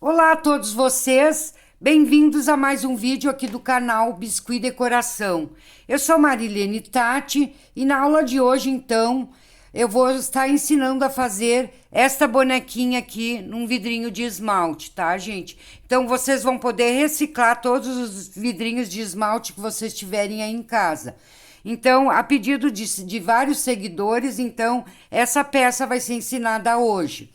Olá a todos vocês, bem-vindos a mais um vídeo aqui do canal Biscuit Decoração. Eu sou Marilene Tati e na aula de hoje, então, eu vou estar ensinando a fazer esta bonequinha aqui num vidrinho de esmalte, tá, gente? Então, vocês vão poder reciclar todos os vidrinhos de esmalte que vocês tiverem aí em casa. Então, a pedido de vários seguidores, então, essa peça vai ser ensinada hoje.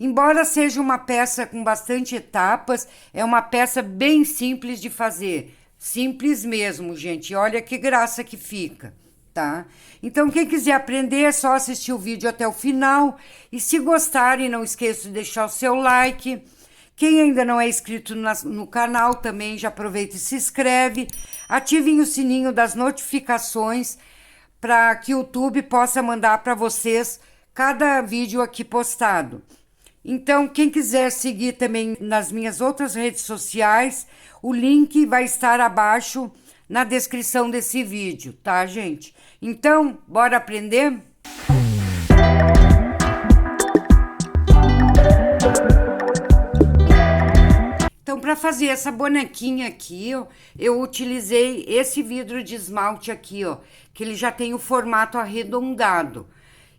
Embora seja uma peça com bastante etapas, é uma peça bem simples de fazer. Simples mesmo, gente. Olha que graça que fica, tá? Então, quem quiser aprender é só assistir o vídeo até o final. E se gostarem, não esqueça de deixar o seu like. Quem ainda não é inscrito no canal também já aproveita e se inscreve. Ativem o sininho das notificações para que o YouTube possa mandar para vocês cada vídeo aqui postado. Então, quem quiser seguir também nas minhas outras redes sociais, o link vai estar abaixo na descrição desse vídeo, tá, gente? Então, bora aprender? Então, para fazer essa bonequinha aqui, ó, eu utilizei esse vidro de esmalte aqui, ó, que ele já tem o formato arredondado.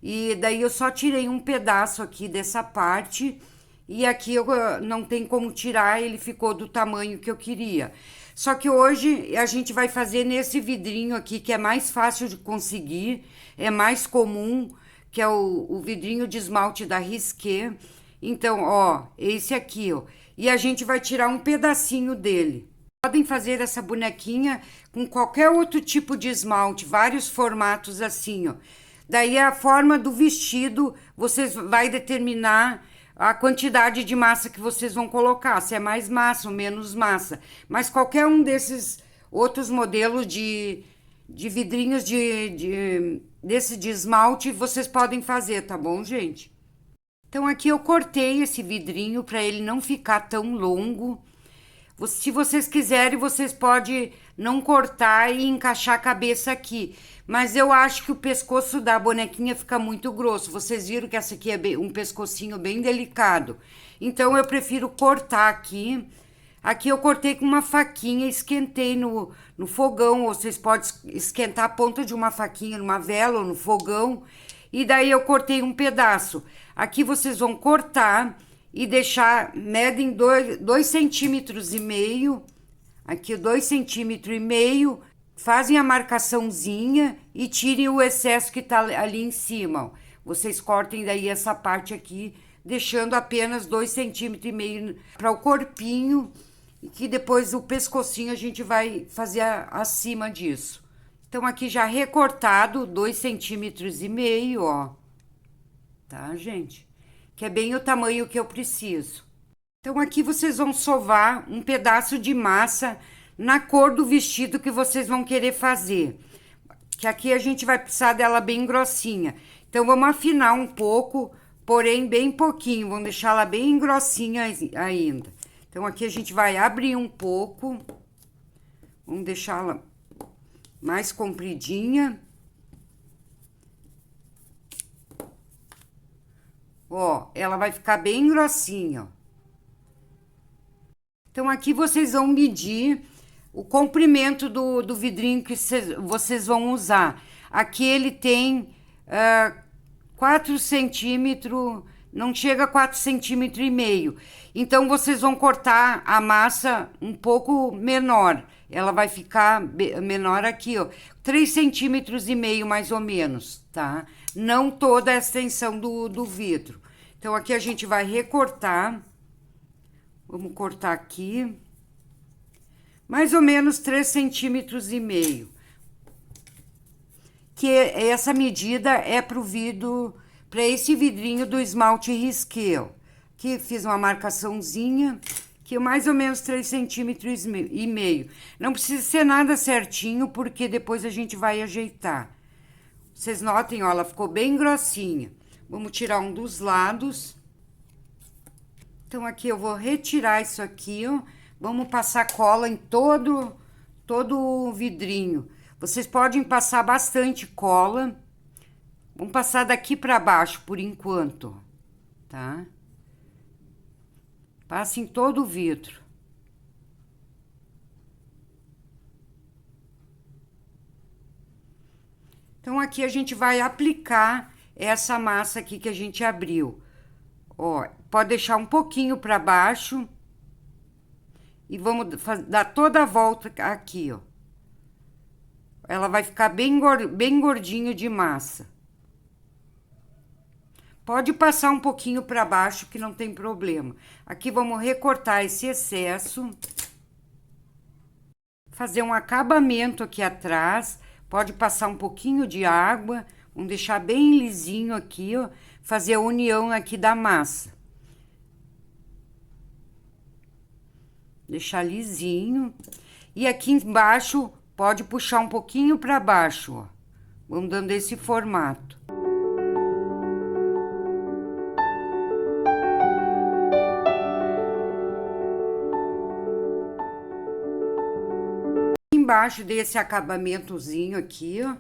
E daí eu só tirei um pedaço aqui dessa parte e aqui eu não tem como tirar, ele ficou do tamanho que eu queria. Só que hoje a gente vai fazer nesse vidrinho aqui, que é mais fácil de conseguir, é mais comum, que é o vidrinho de esmalte da Risqué. Então, ó, esse aqui, ó. E a gente vai tirar um pedacinho dele. Podem fazer essa bonequinha com qualquer outro tipo de esmalte, vários formatos assim, ó. Daí a forma do vestido, vocês vai determinar a quantidade de massa que vocês vão colocar, se é mais massa ou menos massa. Mas qualquer um desses outros modelos de vidrinhos desse de esmalte, vocês podem fazer, tá bom, gente? Então aqui eu cortei esse vidrinho para ele não ficar tão longo. Se vocês quiserem, vocês podem não cortar e encaixar a cabeça aqui. Mas eu acho que o pescoço da bonequinha fica muito grosso. Vocês viram que essa aqui é um pescocinho bem delicado. Então, eu prefiro cortar aqui. Aqui eu cortei com uma faquinha, esquentei no fogão. Ou vocês podem esquentar a ponta de uma faquinha numa vela ou no fogão. E daí eu cortei um pedaço. Aqui vocês vão cortar e deixar, medem 2,5 centímetros. Aqui 2,5 centímetros. Fazem a marcaçãozinha e tirem o excesso que tá ali em cima, ó. Vocês cortem daí essa parte aqui, deixando apenas 2,5 centímetros para o corpinho, e que depois o pescocinho a gente vai fazer acima disso. Então, aqui já recortado 2,5 centímetros, ó. Tá, gente? Que é bem o tamanho que eu preciso. Então, aqui vocês vão sovar um pedaço de massa na cor do vestido que vocês vão querer fazer. Que aqui a gente vai precisar dela bem grossinha. Então, vamos afinar um pouco, porém bem pouquinho. Vamos deixar ela bem grossinha ainda. Então, aqui a gente vai abrir um pouco. Vamos deixá-la mais compridinha. Ó, ela vai ficar bem grossinha, ó. Então, aqui vocês vão medir o comprimento do vidrinho que vocês vão usar. Aqui ele tem 4 centímetros, não chega a 4,5 centímetros. Então, vocês vão cortar a massa um pouco menor. Ela vai ficar menor aqui, ó. 3,5 centímetros mais ou menos, tá? Não toda a extensão do vidro. Então, aqui a gente vai recortar. Vamos cortar aqui. Mais ou menos 3,5 centímetros. Que essa medida é pro vidro, para esse vidrinho do esmalte Risqué. Aqui fiz uma marcaçãozinha, que é mais ou menos 3,5 centímetros. Não precisa ser nada certinho, porque depois a gente vai ajeitar. Vocês notem, ó, ela ficou bem grossinha. Vamos tirar um dos lados. Então, aqui eu vou retirar isso aqui, ó. Vamos passar cola em todo o vidrinho. Vocês podem passar bastante cola. Vamos passar daqui para baixo por enquanto, tá? Passa em todo o vidro. Então, aqui a gente vai aplicar essa massa aqui que a gente abriu. Ó, pode deixar um pouquinho para baixo. E vamos dar toda a volta aqui, ó. Ela vai ficar bem gordinho de massa. Pode passar um pouquinho para baixo que não tem problema. Aqui vamos recortar esse excesso. Fazer um acabamento aqui atrás. Pode passar um pouquinho de água. Vamos deixar bem lisinho aqui, ó. Fazer a união aqui da massa. Deixar lisinho. E aqui embaixo, pode puxar um pouquinho para baixo, ó. Vamos dando esse formato. Embaixo desse acabamentozinho aqui, ó.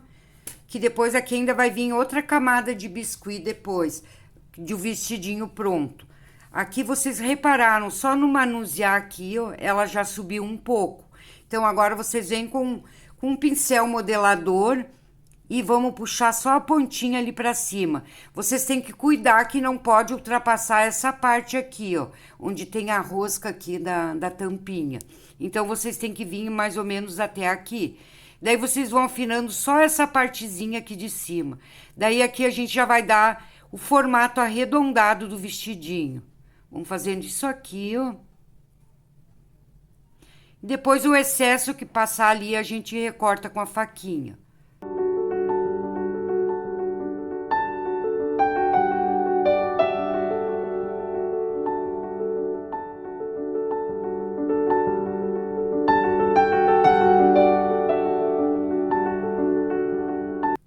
Que depois aqui ainda vai vir outra camada de biscuit depois. De um vestidinho pronto. Aqui vocês repararam, só no manusear aqui, ó, ela já subiu um pouco. Então, agora vocês vêm com um pincel modelador e vamos puxar só a pontinha ali pra cima. Vocês têm que cuidar que não pode ultrapassar essa parte aqui, ó, onde tem a rosca aqui da tampinha. Então, vocês têm que vir mais ou menos até aqui. Daí, vocês vão afinando só essa partezinha aqui de cima. Daí, aqui a gente já vai dar o formato arredondado do vestidinho. Vamos fazendo isso aqui, ó. Depois o excesso que passar ali a gente recorta com a faquinha.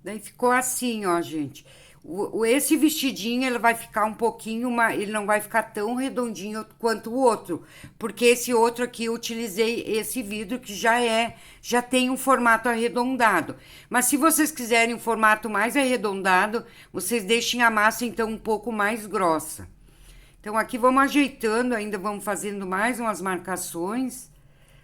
Daí ficou assim, ó, gente. Esse vestidinho, ele vai ficar um pouquinho, ele não vai ficar tão redondinho quanto o outro, porque esse outro aqui eu utilizei esse vidro que já tem um formato arredondado. Mas se vocês quiserem um formato mais arredondado, vocês deixem a massa então um pouco mais grossa. Então aqui vamos ajeitando, ainda vamos fazendo mais umas marcações.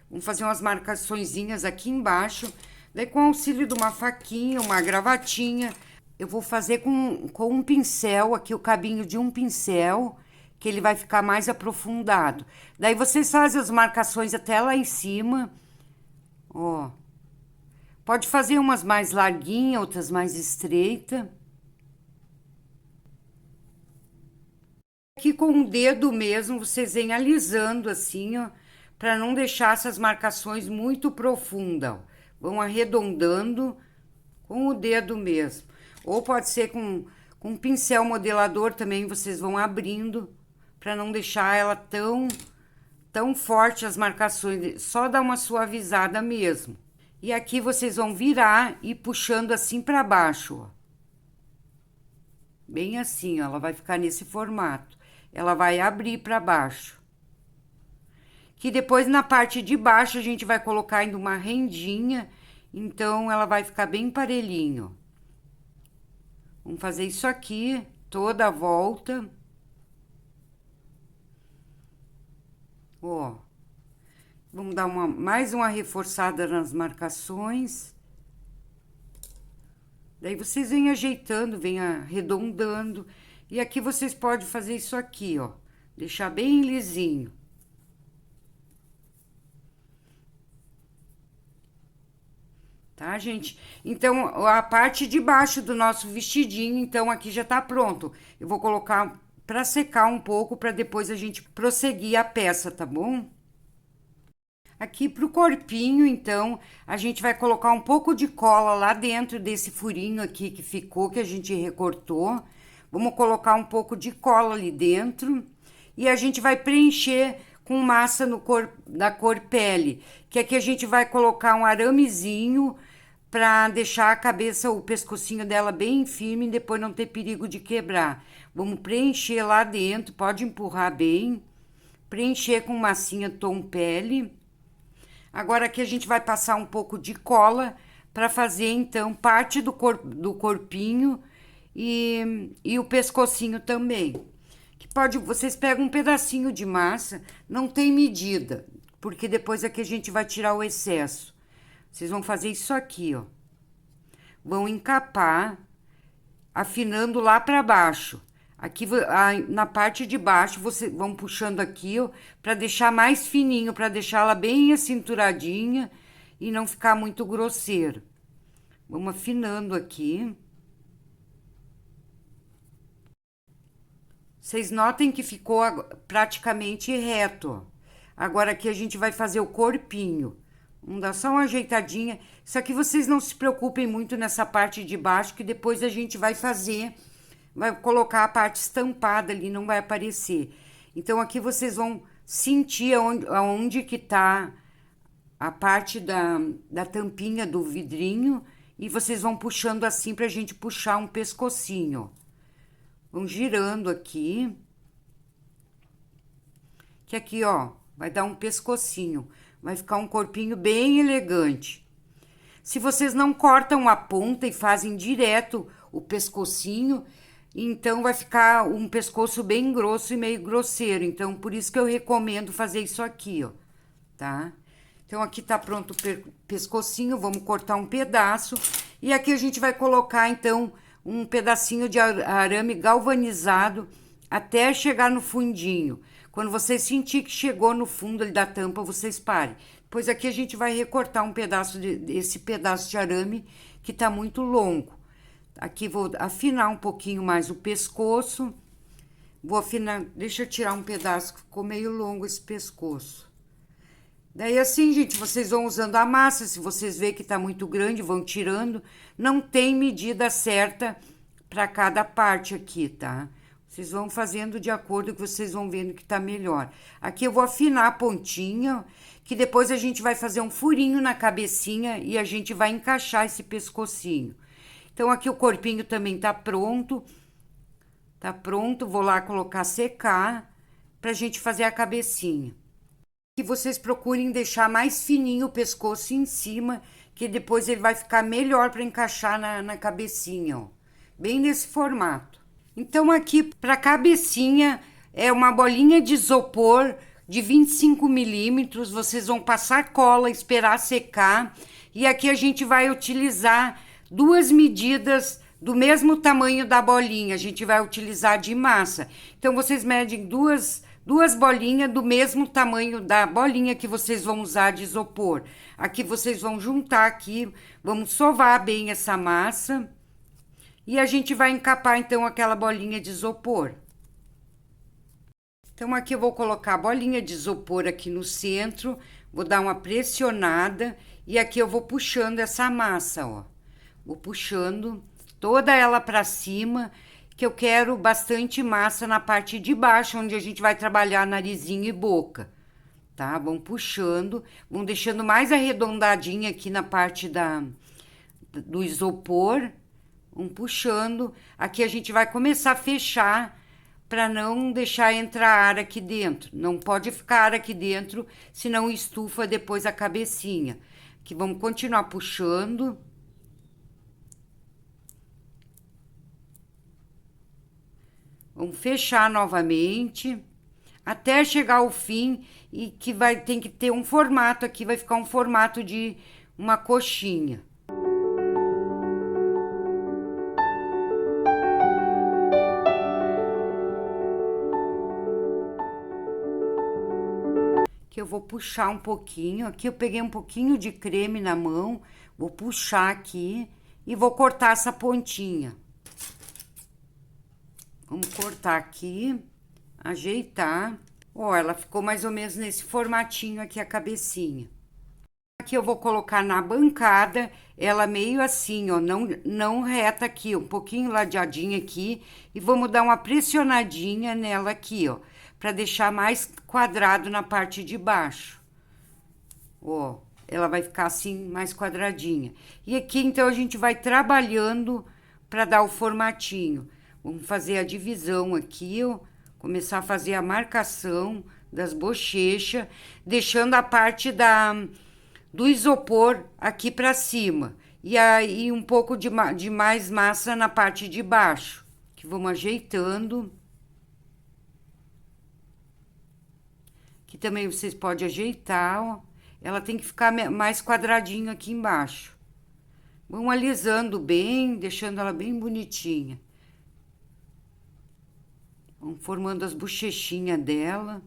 Vamos fazer umas marcaçõezinhas aqui embaixo, daí com o auxílio de uma faquinha, uma gravatinha. Eu vou fazer com um pincel, aqui o cabinho de um pincel, que ele vai ficar mais aprofundado. Daí, vocês fazem as marcações até lá em cima, ó. Pode fazer umas mais larguinhas, outras mais estreitas. Aqui com o dedo mesmo, vocês vêm alisando assim, ó, para não deixar essas marcações muito profundas, ó. Vão arredondando com o dedo mesmo. Ou pode ser com um pincel modelador também, vocês vão abrindo, para não deixar ela tão forte as marcações, só dar uma suavizada mesmo. E aqui vocês vão virar e puxando assim para baixo, ó. Bem assim, ó, ela vai ficar nesse formato. Ela vai abrir para baixo. Que depois na parte de baixo a gente vai colocar ainda uma rendinha, então ela vai ficar bem parelhinho. Vamos fazer isso aqui, toda a volta. Ó. Vamos dar mais uma reforçada nas marcações. Daí vocês vêm ajeitando, vêm arredondando. E aqui vocês podem fazer isso aqui, ó. Deixar bem lisinho. Tá, gente? Então, a parte de baixo do nosso vestidinho, então, aqui já tá pronto. Eu vou colocar pra secar um pouco, pra depois a gente prosseguir a peça, tá bom? Aqui pro corpinho, então, a gente vai colocar um pouco de cola lá dentro desse furinho aqui que ficou, que a gente recortou. Vamos colocar um pouco de cola ali dentro. E a gente vai preencher com massa da cor pele, que aqui a gente vai colocar um aramezinho para deixar a cabeça, o pescocinho dela bem firme e depois não ter perigo de quebrar. Vamos preencher lá dentro, pode empurrar bem, preencher com massinha tom pele. Agora aqui a gente vai passar um pouco de cola para fazer então parte do corpinho e o pescocinho também. Vocês pegam um pedacinho de massa, não tem medida, porque depois aqui a gente vai tirar o excesso. Vocês vão fazer isso aqui, ó. Vão encapar, afinando lá para baixo. Aqui na parte de baixo, vocês vão puxando aqui, ó, para deixar mais fininho, para deixar ela bem acinturadinha e não ficar muito grosseiro. Vamos afinando aqui. Vocês notem que ficou praticamente reto, ó. Agora aqui a gente vai fazer o corpinho. Vamos dar só uma ajeitadinha. Isso aqui vocês não se preocupem muito nessa parte de baixo, que depois a gente vai fazer, vai colocar a parte estampada ali, não vai aparecer. Então aqui vocês vão sentir aonde que tá a parte da tampinha do vidrinho e vocês vão puxando assim pra gente puxar um pescocinho. Vão girando aqui. Que aqui, ó, vai dar um pescocinho. Vai ficar um corpinho bem elegante. Se vocês não cortam a ponta e fazem direto o pescocinho, então vai ficar um pescoço bem grosso e meio grosseiro. Então, por isso que eu recomendo fazer isso aqui, ó, tá? Então, aqui tá pronto o pescocinho, vamos cortar um pedaço. E aqui a gente vai colocar, então, um pedacinho de arame galvanizado até chegar no fundinho. Quando vocês sentir que chegou no fundo da tampa, vocês parem. Pois aqui a gente vai recortar um pedaço desse pedaço de arame que tá muito longo. Aqui vou afinar um pouquinho mais o pescoço. Vou afinar, deixa eu tirar um pedaço que ficou meio longo esse pescoço. Daí assim, gente, vocês vão usando a massa, se vocês verem que tá muito grande, vão tirando. Não tem medida certa para cada parte aqui, tá? Vocês vão fazendo de acordo que vocês vão vendo que tá melhor. Aqui eu vou afinar a pontinha, que depois a gente vai fazer um furinho na cabecinha e a gente vai encaixar esse pescocinho. Então, aqui o corpinho também tá pronto. Tá pronto, vou lá colocar secar pra gente fazer a cabecinha. Que vocês procurem deixar mais fininho o pescoço em cima, que depois ele vai ficar melhor para encaixar na cabecinha, ó. Bem nesse formato. Então, aqui para cabecinha é uma bolinha de isopor de 25 milímetros. Vocês vão passar cola, esperar secar. E aqui a gente vai utilizar 2 medidas do mesmo tamanho da bolinha. A gente vai utilizar de massa. Então, vocês medem duas bolinhas do mesmo tamanho da bolinha que vocês vão usar de isopor. Aqui vocês vão juntar aqui, vamos sovar bem essa massa. E a gente vai encapar, então, aquela bolinha de isopor. Então, aqui eu vou colocar a bolinha de isopor aqui no centro, vou dar uma pressionada e aqui eu vou puxando essa massa, ó. Vou puxando toda ela para cima, que eu quero bastante massa na parte de baixo, onde a gente vai trabalhar narizinho e boca, tá? Vão puxando, vão deixando mais arredondadinha aqui na parte do isopor. Vão puxando. Aqui a gente vai começar a fechar para não deixar entrar ar aqui dentro. Não pode ficar ar aqui dentro, senão estufa depois a cabecinha. Aqui vamos continuar puxando. Vamos fechar novamente, até chegar ao fim e que tem que ter um formato aqui, vai ficar um formato de uma coxinha. Que eu vou puxar um pouquinho, aqui eu peguei um pouquinho de creme na mão, vou puxar aqui e vou cortar essa pontinha. Vamos cortar aqui, ajeitar. Ó, ela ficou mais ou menos nesse formatinho aqui a cabecinha. Aqui eu vou colocar na bancada, ela meio assim, ó, não reta aqui, um pouquinho ladeadinha aqui. E vamos dar uma pressionadinha nela aqui, ó, para deixar mais quadrado na parte de baixo. Ó, ela vai ficar assim, mais quadradinha. E aqui, então, a gente vai trabalhando para dar o formatinho. Vamos fazer a divisão aqui, ó. Começar a fazer a marcação das bochechas, deixando a parte do isopor aqui para cima. E aí um pouco de mais massa na parte de baixo. Que vamos ajeitando. também vocês podem ajeitar, ó. Ela tem que ficar mais quadradinho aqui embaixo. Vamos alisando bem, deixando ela bem bonitinha. Vamos formando as bochechinhas dela.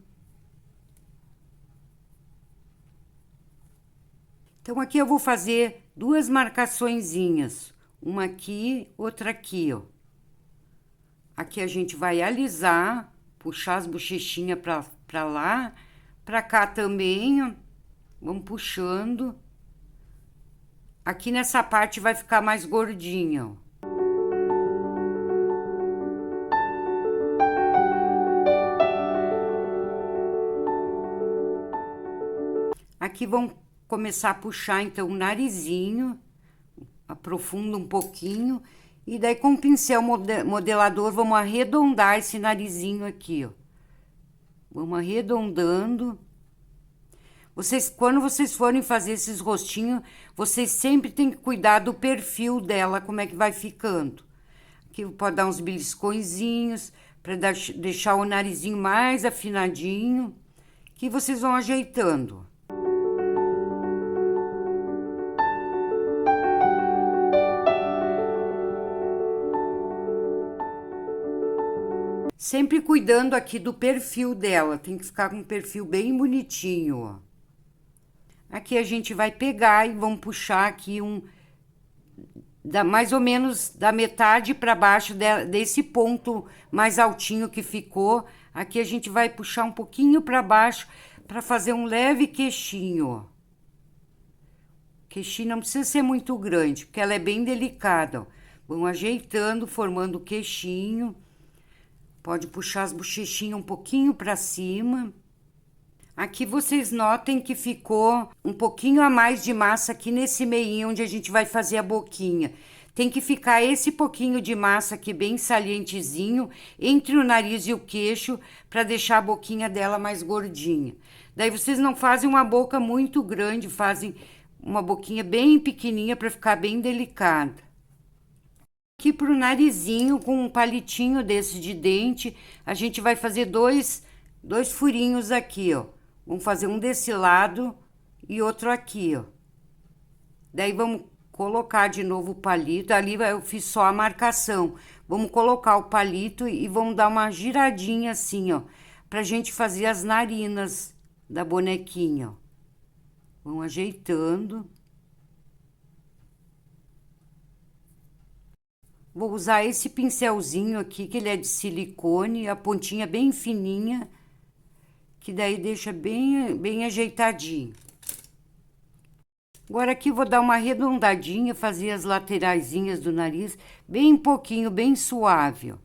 Então, aqui eu vou fazer 2 marcaçõezinhas. Uma aqui, outra aqui, ó. Aqui a gente vai alisar, puxar as bochechinhas pra lá. Pra cá também, ó. Vamos puxando. Aqui nessa parte vai ficar mais gordinha, ó. Aqui vamos começar a puxar, então, o narizinho. Aprofunda um pouquinho. E daí, com o pincel modelador, vamos arredondar esse narizinho aqui, ó. Vamos arredondando. Quando vocês forem fazer esses rostinhos, vocês sempre tem que cuidar do perfil dela, como é que vai ficando. Aqui pode dar uns beliscõezinhos, para deixar o narizinho mais afinadinho, que vocês vão ajeitando. Sempre cuidando aqui do perfil dela, tem que ficar com um perfil bem bonitinho, ó. Aqui a gente vai pegar e vamos puxar aqui mais ou menos da metade para baixo desse ponto mais altinho que ficou. Aqui a gente vai puxar um pouquinho para baixo para fazer um leve queixinho, ó. Queixinho não precisa ser muito grande, porque ela é bem delicada, ó. Vamos ajeitando, formando o queixinho. Pode puxar as bochechinhas um pouquinho para cima. Aqui vocês notem que ficou um pouquinho a mais de massa aqui nesse meinho onde a gente vai fazer a boquinha. Tem que ficar esse pouquinho de massa aqui bem salientezinho entre o nariz e o queixo para deixar a boquinha dela mais gordinha. Daí vocês não fazem uma boca muito grande, fazem uma boquinha bem pequenininha para ficar bem delicada. Aqui pro narizinho, com um palitinho desse de dente, a gente vai fazer dois furinhos aqui, ó. Vamos fazer um desse lado e outro aqui, ó. Daí vamos colocar de novo o palito. Ali eu fiz só a marcação. Vamos colocar o palito e vamos dar uma giradinha assim, ó. Pra gente fazer as narinas da bonequinha, ó. Vamos ajeitando. Vou usar esse pincelzinho aqui, que ele é de silicone, a pontinha bem fininha, que daí deixa bem ajeitadinho. Agora aqui vou dar uma arredondadinha, fazer as lateraisinhas do nariz, bem pouquinho, bem suave, ó.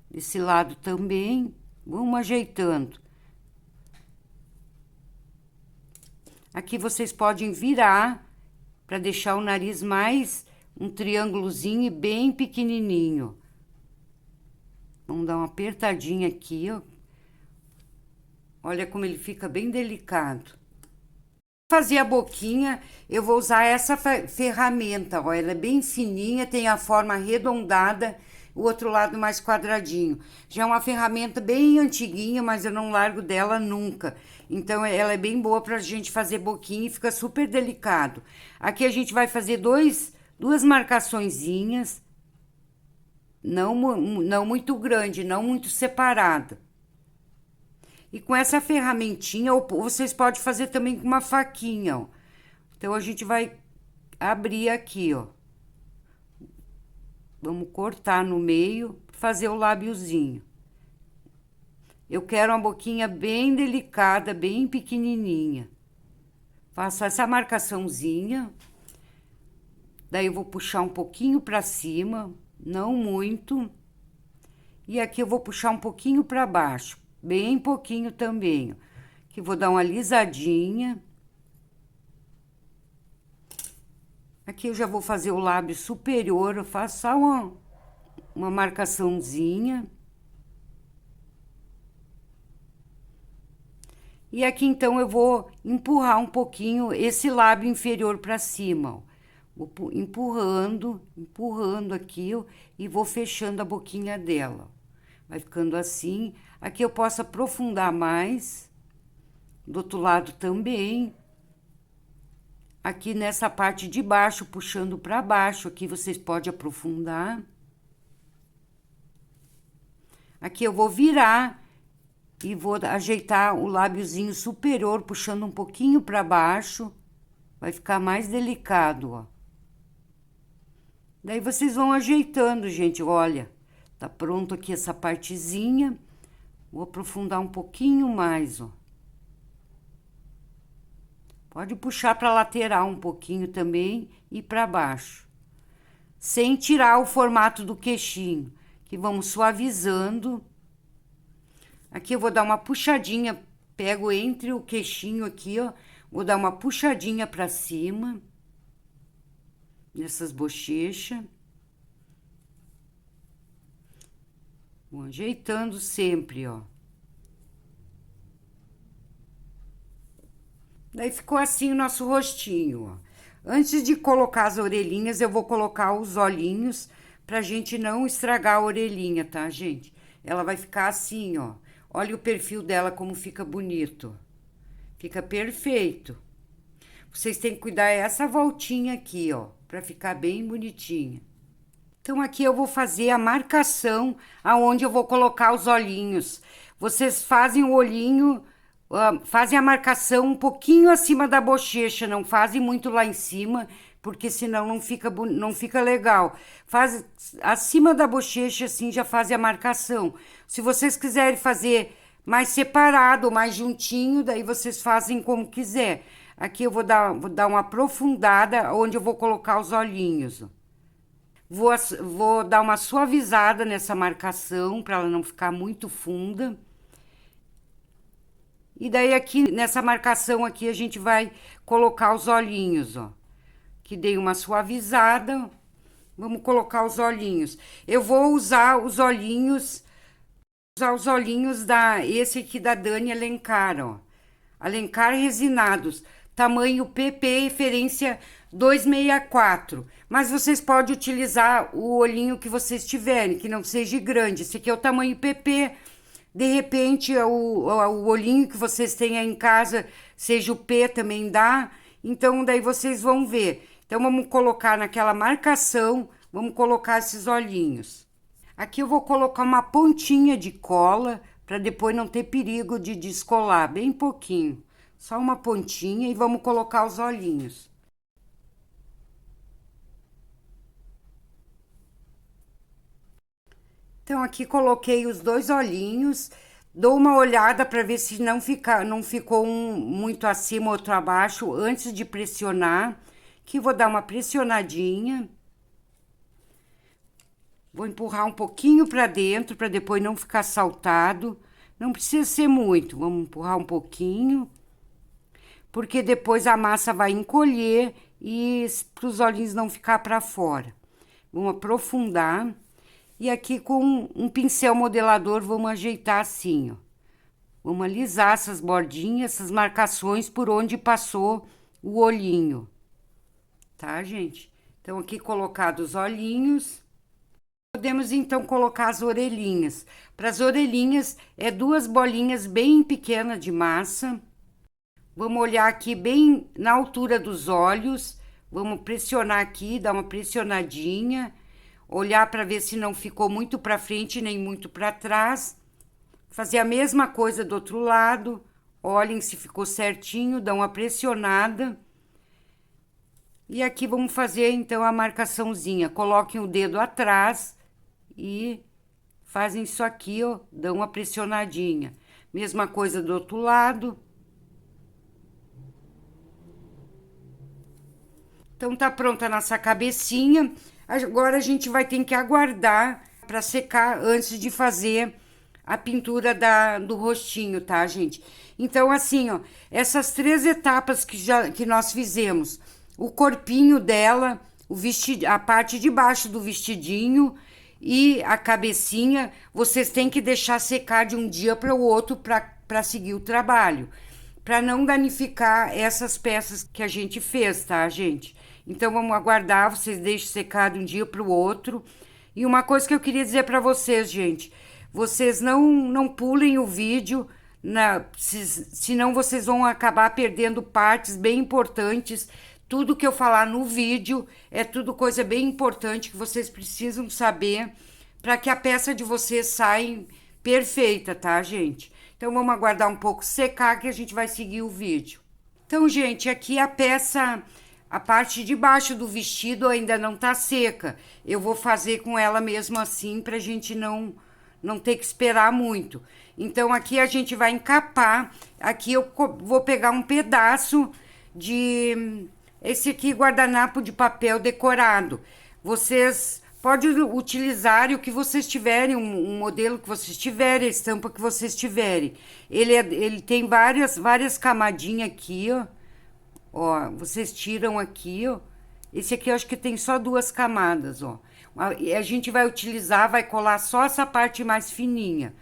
Desse lado também, vamos ajeitando. Aqui vocês podem virar, para deixar o nariz mais um triângulozinho bem pequenininho. Vamos dar uma apertadinha aqui, ó. Olha como ele fica bem delicado. Para fazer a boquinha, eu vou usar essa ferramenta, ó. Ela é bem fininha, tem a forma arredondada, o outro lado mais quadradinho. Já é uma ferramenta bem antiguinha, mas eu não largo dela nunca. Então, ela é bem boa pra gente fazer boquinha e fica super delicado. Aqui a gente vai fazer duas marcaçõezinhas, não muito grande, não muito separada. E com essa ferramentinha, ou vocês podem fazer também com uma faquinha, ó. Então, a gente vai abrir aqui, ó. Vamos cortar no meio, fazer o lábiozinho. Eu quero uma boquinha bem delicada, bem pequenininha. Faço essa marcaçãozinha. Daí, eu vou puxar um pouquinho pra cima, não muito. E aqui eu vou puxar um pouquinho pra baixo, bem pouquinho também. Aqui vou dar uma alisadinha. Aqui eu já vou fazer o lábio superior, eu faço só uma marcaçãozinha. E aqui, então, eu vou empurrar um pouquinho esse lábio inferior pra cima, ó. Vou empurrando aqui, ó, e vou fechando a boquinha dela. Vai ficando assim. Aqui eu posso aprofundar mais. Do outro lado também. Aqui nessa parte de baixo, puxando para baixo, aqui vocês podem aprofundar. Aqui eu vou virar e vou ajeitar o lábiozinho superior, puxando um pouquinho para baixo. Vai ficar mais delicado, ó. Daí vocês vão ajeitando, gente, olha. Tá pronto aqui essa partezinha. Vou aprofundar um pouquinho mais, ó. Pode puxar para lateral um pouquinho também e para baixo. Sem tirar o formato do queixinho, que vamos suavizando. Aqui eu vou dar uma puxadinha, pego entre o queixinho aqui, ó. Vou dar uma puxadinha para cima. Nessas bochechas. Vou ajeitando sempre, ó. Daí ficou assim o nosso rostinho, ó. Antes de colocar as orelhinhas, eu vou colocar os olhinhos pra gente não estragar a orelhinha, tá, gente? Ela vai ficar assim, ó. Olha o perfil dela como fica bonito. Fica perfeito. Vocês têm que cuidar essa voltinha aqui, ó, pra ficar bem bonitinha. Então, aqui eu vou fazer a marcação aonde eu vou colocar os olhinhos. Vocês fazem o olhinho, fazem a marcação um pouquinho acima da bochecha, não fazem muito lá em cima, porque senão não fica legal. Faz acima da bochecha, assim, já fazem a marcação. Se vocês quiserem fazer mais separado, mais juntinho, daí vocês fazem como quiser. Aqui eu vou dar uma aprofundada onde eu vou colocar os olhinhos. Vou dar uma suavizada nessa marcação, para ela não ficar muito funda. E daí aqui, nessa marcação aqui, a gente vai colocar os olhinhos, ó. Que dei uma suavizada. Vamos colocar os olhinhos. Eu vou usar os olhinhos esse aqui da Dani Alencar, ó. Alencar resinados, tamanho PP, referência 264. Mas vocês podem utilizar o olhinho que vocês tiverem, que não seja grande. Esse aqui é o tamanho PP. De repente, o olhinho que vocês têm aí em casa, seja o P, também dá. Então, daí vocês vão ver. Então, vamos colocar naquela marcação, vamos colocar esses olhinhos. Aqui eu vou colocar uma pontinha de cola, para depois não ter perigo de descolar, bem pouquinho. Só uma pontinha e vamos colocar os olhinhos. Então, aqui coloquei os dois olhinhos, dou uma olhada para ver se não ficou um muito acima, outro abaixo, antes de pressionar. Aqui vou dar uma pressionadinha. Vou empurrar um pouquinho para dentro, para depois não ficar saltado. Não precisa ser muito, vamos empurrar um pouquinho. Porque depois a massa vai encolher e para os olhinhos não ficar para fora. Vamos aprofundar. E aqui com um pincel modelador vamos ajeitar assim, ó. Vamos alisar essas bordinhas, essas marcações por onde passou o olhinho. Tá, gente? Então, aqui colocados os olhinhos. Podemos, então, colocar as orelhinhas. Para as orelhinhas, é 2 bolinhas bem pequenas de massa. Vamos olhar aqui bem na altura dos olhos. Vamos pressionar aqui, dar uma pressionadinha. Olhar para ver se não ficou muito para frente, nem muito para trás. Fazer a mesma coisa do outro lado. Olhem se ficou certinho, dá uma pressionada. E aqui vamos fazer, então, a marcaçãozinha. Coloquem o dedo atrás e fazem isso aqui, ó, dão uma pressionadinha. Mesma coisa do outro lado. Então, tá pronta a nossa cabecinha. Agora, a gente vai ter que aguardar para secar antes de fazer a pintura do rostinho, tá, gente? Então, assim, ó, essas 3 etapas que nós fizemos. O corpinho dela, a parte de baixo do vestidinho e a cabecinha, vocês têm que deixar secar de um dia para o outro para seguir o trabalho. Para não danificar essas peças que a gente fez, tá, gente? Então, vamos aguardar, vocês deixem secar de um dia para o outro. E uma coisa que eu queria dizer para vocês, gente, vocês não pulem o vídeo, Senão vocês vão acabar perdendo partes bem importantes. Tudo que eu falar no vídeo é tudo coisa bem importante que vocês precisam saber para que a peça de vocês saia perfeita, tá, gente? Então vamos aguardar um pouco secar que a gente vai seguir o vídeo. Então, gente, aqui a peça, a parte de baixo do vestido ainda não tá seca. Eu vou fazer com ela mesmo assim pra gente não ter que esperar muito. Então, aqui a gente vai encapar. Aqui eu vou pegar um pedaço de... Esse aqui, guardanapo de papel decorado. Vocês podem utilizar o que vocês tiverem, um modelo que vocês tiverem, a estampa que vocês tiverem. Ele tem várias camadinhas aqui, ó. Ó, vocês tiram aqui, ó. Esse aqui eu acho que tem só 2 camadas, ó. A gente vai utilizar, vai colar só essa parte mais fininha,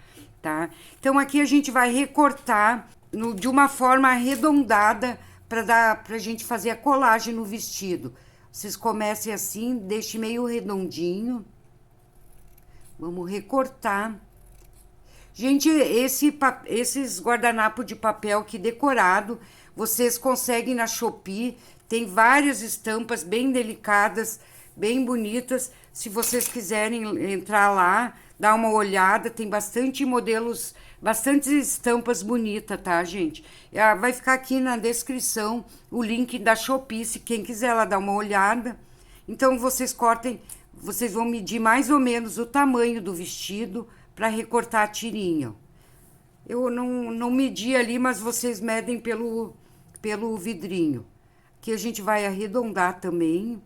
tá? Então, aqui a gente vai recortar de uma forma arredondada pra gente fazer a colagem no vestido. Vocês comecem assim, deixem meio redondinho. Vamos recortar. Gente, esses guardanapos de papel aqui decorado, vocês conseguem na Shopee. Tem várias estampas bem delicadas, bem bonitas. Se vocês quiserem entrar lá, dar uma olhada, tem bastante modelos, bastante estampas bonitas, tá, gente? Vai ficar aqui na descrição o link da Shopee, se quem quiser lá dar uma olhada. Então, vocês cortem, vocês vão medir mais ou menos o tamanho do vestido para recortar a tirinha. Eu não medi ali, mas vocês medem pelo vidrinho. Aqui a gente vai arredondar também.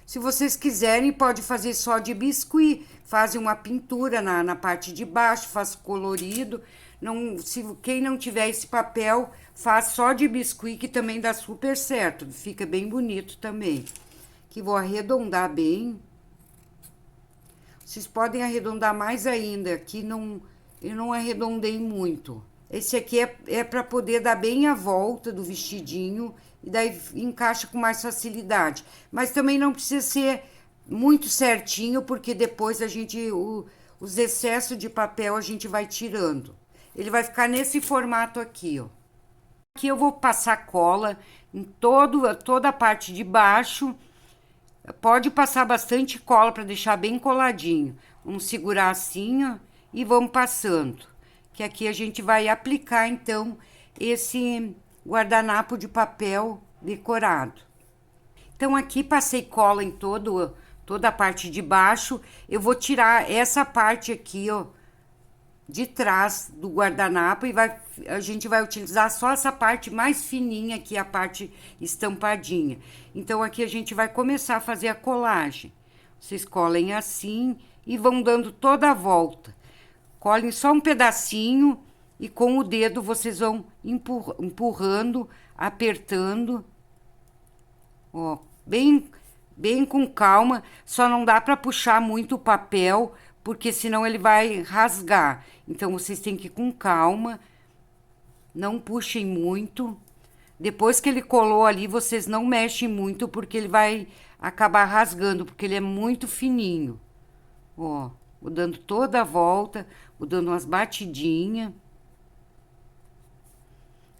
Se vocês quiserem, pode fazer só de biscuit. Fazem uma pintura na parte de baixo, faz colorido. Quem não tiver esse papel, faz só de biscuit, que também dá super certo. Fica bem bonito também. Aqui vou arredondar bem. Vocês podem arredondar mais ainda. Aqui eu não arredondei muito. Esse aqui é para poder dar bem a volta do vestidinho e daí encaixa com mais facilidade. Mas também não precisa ser muito certinho, porque depois os excessos de papel a gente vai tirando. Ele vai ficar nesse formato aqui, ó. Aqui eu vou passar cola em toda a parte de baixo. Pode passar bastante cola para deixar bem coladinho. Vamos segurar assim, ó, e vamos passando. Que aqui a gente vai aplicar, então, esse guardanapo de papel decorado. Então, aqui passei cola em toda a parte de baixo. Eu vou tirar essa parte aqui, ó, de trás do guardanapo e a gente vai utilizar só essa parte mais fininha aqui, a parte estampadinha. Então, aqui a gente vai começar a fazer a colagem. Vocês colhem assim e vão dando toda a volta. Colhem só um pedacinho e com o dedo vocês vão empurrando, apertando. Ó, bem com calma, só não dá para puxar muito o papel, porque senão ele vai rasgar. Então, vocês têm que ir com calma, não puxem muito. Depois que ele colou ali, vocês não mexem muito, porque ele vai acabar rasgando, porque ele é muito fininho. Ó, vou dando toda a volta, vou dando umas batidinhas.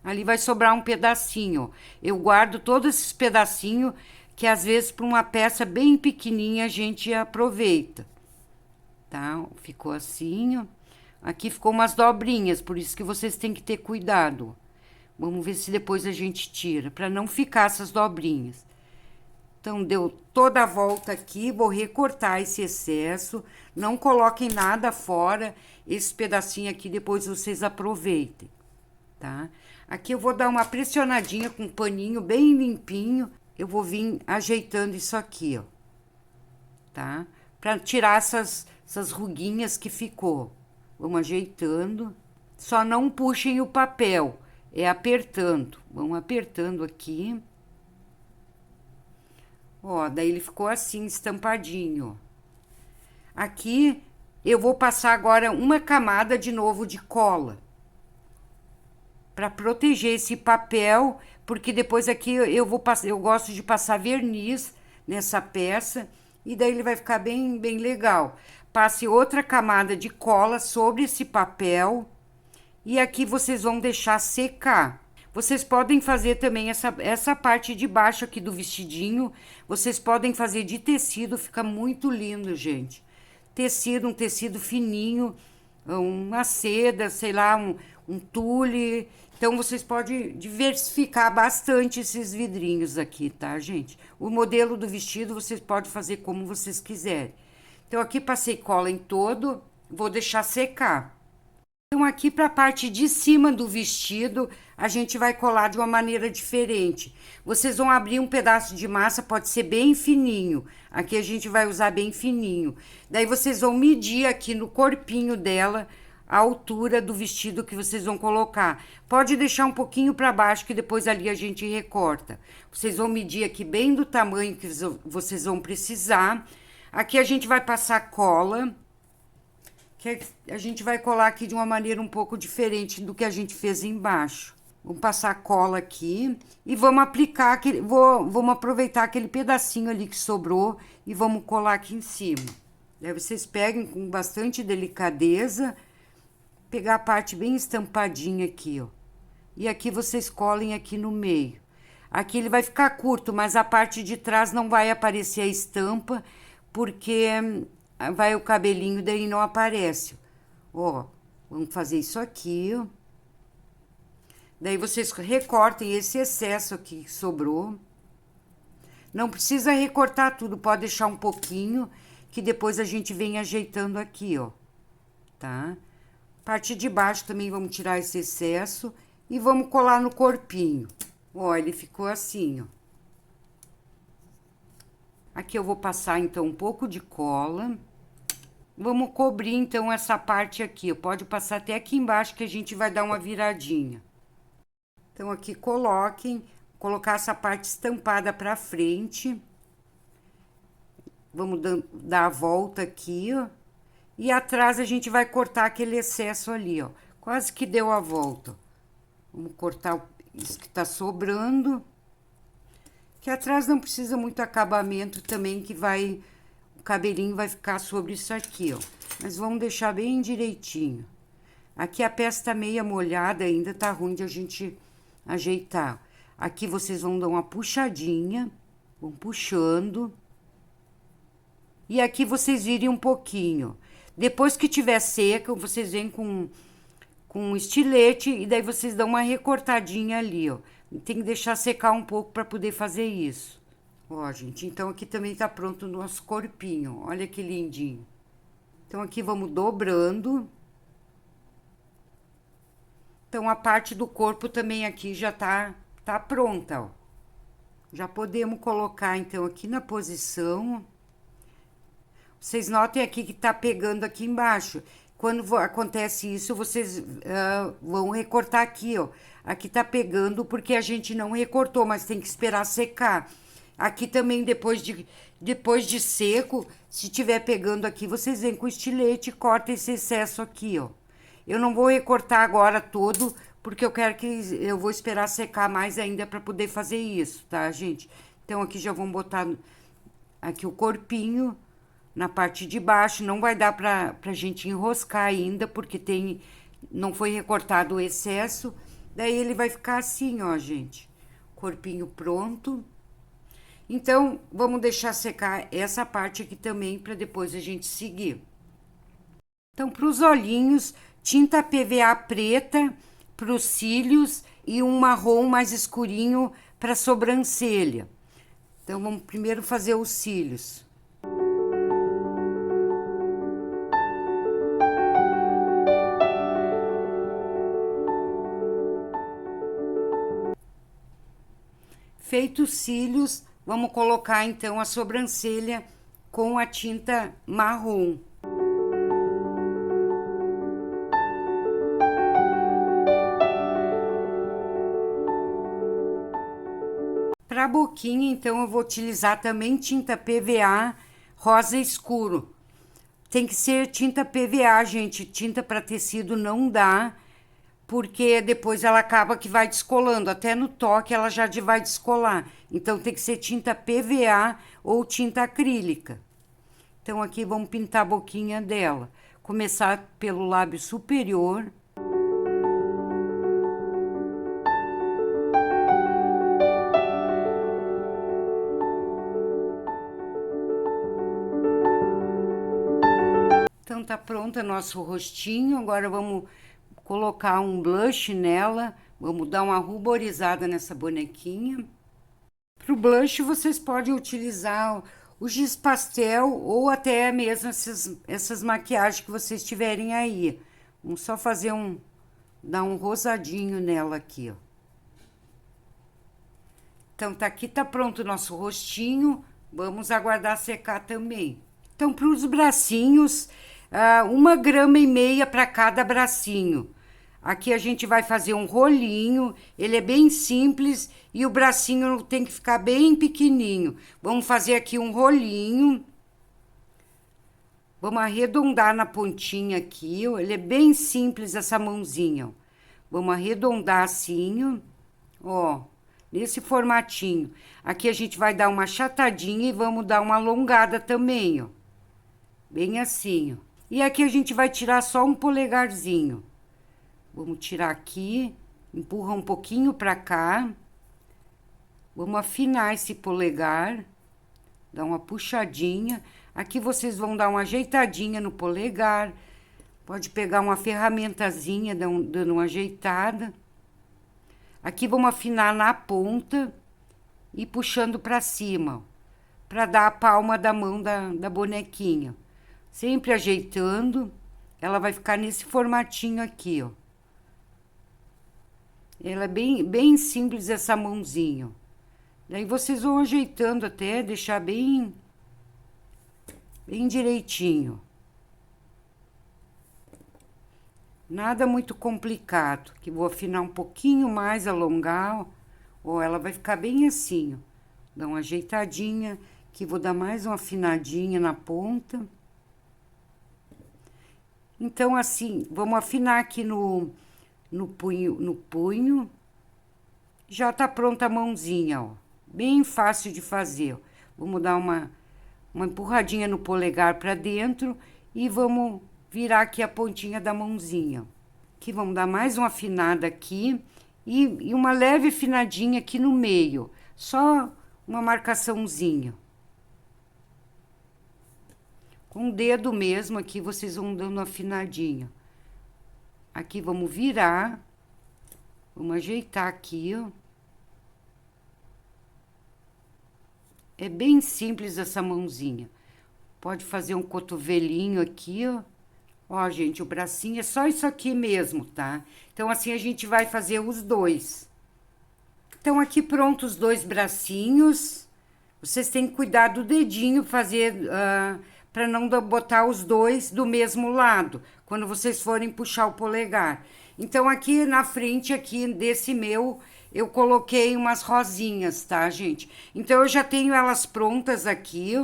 Ali vai sobrar um pedacinho. Eu guardo todos esses pedacinhos, que às vezes para uma peça bem pequenininha a gente aproveita. Tá? Ficou assim, ó. Aqui ficou umas dobrinhas, por isso que vocês têm que ter cuidado. Vamos ver se depois a gente tira, para não ficar essas dobrinhas. Então, deu toda a volta aqui, vou recortar esse excesso. Não coloquem nada fora, esse pedacinho aqui depois vocês aproveitem, tá? Aqui eu vou dar uma pressionadinha com um paninho bem limpinho. Eu vou vir ajeitando isso aqui, ó, tá? Para tirar essas ruguinhas que ficou. Vamos ajeitando. Só não puxem o papel, é apertando. Vamos apertando aqui. Ó, daí ele ficou assim, estampadinho. Aqui eu vou passar agora uma camada de novo de cola, para proteger esse papel, porque depois aqui eu gosto de passar verniz nessa peça, e daí ele vai ficar bem legal. Passe outra camada de cola sobre esse papel E aqui vocês vão deixar secar. Vocês podem fazer também essa parte de baixo aqui do vestidinho. Vocês podem fazer de tecido, fica muito lindo, gente. Tecido, um tecido fininho, uma seda, sei lá, um tule. Então, vocês podem diversificar bastante esses vidrinhos aqui, tá, gente? O modelo do vestido, vocês podem fazer como vocês quiserem. Então, aqui passei cola em todo, vou deixar secar. Então, aqui para a parte de cima do vestido, a gente vai colar de uma maneira diferente. Vocês vão abrir um pedaço de massa, pode ser bem fininho. Aqui a gente vai usar bem fininho. Daí, vocês vão medir aqui no corpinho dela a altura do vestido que vocês vão colocar. Pode deixar um pouquinho para baixo, que depois ali a gente recorta. Vocês vão medir aqui bem do tamanho que vocês vão precisar. Aqui a gente vai passar cola, que a gente vai colar aqui de uma maneira um pouco diferente do que a gente fez embaixo. Vamos passar cola aqui e vamos aplicar, vamos aproveitar aquele pedacinho ali que sobrou e vamos colar aqui em cima. Daí vocês peguem com bastante delicadeza, pegar a parte bem estampadinha aqui, ó. E aqui vocês colhem aqui no meio. Aqui ele vai ficar curto, mas a parte de trás não vai aparecer a estampa, porque vai o cabelinho, daí não aparece. Ó, vamos fazer isso aqui, ó. Daí vocês recortem esse excesso aqui que sobrou. Não precisa recortar tudo, pode deixar um pouquinho, que depois a gente vem ajeitando aqui, ó. Tá? Parte de baixo também vamos tirar esse excesso e vamos colar no corpinho. Ó, ele ficou assim, ó. Aqui eu vou passar, então, um pouco de cola. Vamos cobrir, então, essa parte aqui. Pode passar até aqui embaixo, que a gente vai dar uma viradinha. Então, aqui colocar essa parte estampada pra frente. Vamos dar a volta aqui, ó. E atrás a gente vai cortar aquele excesso ali, ó. Quase que deu a volta. Vamos cortar isso que tá sobrando. Que atrás não precisa muito acabamento também, que o cabelinho vai ficar sobre isso aqui, ó. Mas vamos deixar bem direitinho. Aqui a peça tá meia molhada ainda, tá ruim de a gente ajeitar. Aqui vocês vão dar uma puxadinha, vão puxando. E aqui vocês virem um pouquinho. Depois que tiver seca, vocês vêm com um estilete e daí vocês dão uma recortadinha ali, ó. Tem que deixar secar um pouco para poder fazer isso. Ó, gente, então aqui também tá pronto o nosso corpinho. Olha que lindinho. Então, aqui vamos dobrando. Então, a parte do corpo também aqui já tá pronta, ó. Já podemos colocar, então, aqui na posição. Vocês notem aqui que tá pegando aqui embaixo. Quando acontece isso, vocês vão recortar aqui, ó. Aqui tá pegando porque a gente não recortou, mas tem que esperar secar. Aqui também, depois de seco, se tiver pegando aqui, vocês vêm com o estilete e cortam esse excesso aqui, ó. Eu não vou recortar agora todo, porque eu vou esperar secar mais ainda para poder fazer isso, tá, gente? Então, aqui já vamos botar aqui o corpinho na parte de baixo. Não vai dar pra gente enroscar ainda, porque não foi recortado o excesso. Daí, ele vai ficar assim, ó, gente. Corpinho pronto. Então, vamos deixar secar essa parte aqui também, para depois a gente seguir. Então, para os olhinhos, tinta PVA preta para os cílios e um marrom mais escurinho para a sobrancelha. Então, vamos primeiro fazer os cílios. Feito os cílios, vamos colocar então a sobrancelha com a tinta marrom. Para a boquinha, então, eu vou utilizar também tinta PVA rosa escuro. Tem que ser tinta PVA, gente. Tinta para tecido não dá, porque depois ela acaba que vai descolando. Até no toque ela já vai descolar. Então, tem que ser tinta PVA ou tinta acrílica. Então, aqui vamos pintar a boquinha dela. Começar pelo lábio superior. tá pronta nosso rostinho. Agora vamos colocar um blush nela. Vamos dar uma ruborizada nessa bonequinha. Para o blush, vocês podem utilizar o giz pastel ou até mesmo essas maquiagens que vocês tiverem aí. Vamos só fazer dar um rosadinho nela aqui, ó. Então, tá pronto o nosso rostinho. Vamos aguardar secar também. Então, para os bracinhos, 1,5 gramas para cada bracinho. Aqui a gente vai fazer um rolinho, ele é bem simples e o bracinho tem que ficar bem pequenininho. Vamos fazer aqui um rolinho. Vamos arredondar na pontinha aqui, ó. Ele é bem simples essa mãozinha, ó. Vamos arredondar assim, ó, nesse formatinho. Aqui a gente vai dar uma achatadinha e vamos dar uma alongada também, ó. Bem assim, ó. E aqui a gente vai tirar só um polegarzinho. Vamos tirar aqui, empurra um pouquinho para cá. Vamos afinar esse polegar, dar uma puxadinha. Aqui vocês vão dar uma ajeitadinha no polegar. Pode pegar uma ferramentazinha, dando uma ajeitada. Aqui vamos afinar na ponta e puxando para cima, para dar a palma da mão da bonequinha. Sempre ajeitando, ela vai ficar nesse formatinho aqui, ó. Ela é bem simples essa mãozinha. Daí vocês vão ajeitando até deixar bem direitinho. Nada muito complicado, que vou afinar um pouquinho mais, alongar, ó, ela vai ficar bem assim, ó. Dá uma ajeitadinha, que vou dar mais uma afinadinha na ponta. Então, assim, vamos afinar aqui no punho. Já tá pronta a mãozinha, ó. Bem fácil de fazer, ó. Vamos dar uma empurradinha no polegar para dentro e vamos virar aqui a pontinha da mãozinha. Aqui vamos dar mais uma afinada aqui e uma leve afinadinha aqui no meio. Só uma marcaçãozinha. Com o dedo mesmo aqui vocês vão dando uma afinadinha. Aqui vamos virar. Vamos ajeitar aqui, ó. É bem simples essa mãozinha. Pode fazer um cotovelinho aqui, ó. Ó, gente, o bracinho é só isso aqui mesmo, tá? Então, assim, a gente vai fazer os dois. Então, aqui pronto os dois bracinhos. Vocês têm que cuidar do dedinho, fazer... para não botar os dois do mesmo lado, quando vocês forem puxar o polegar. Então, aqui na frente, aqui desse meu, eu coloquei umas rosinhas, tá, gente? Então, eu já tenho elas prontas aqui,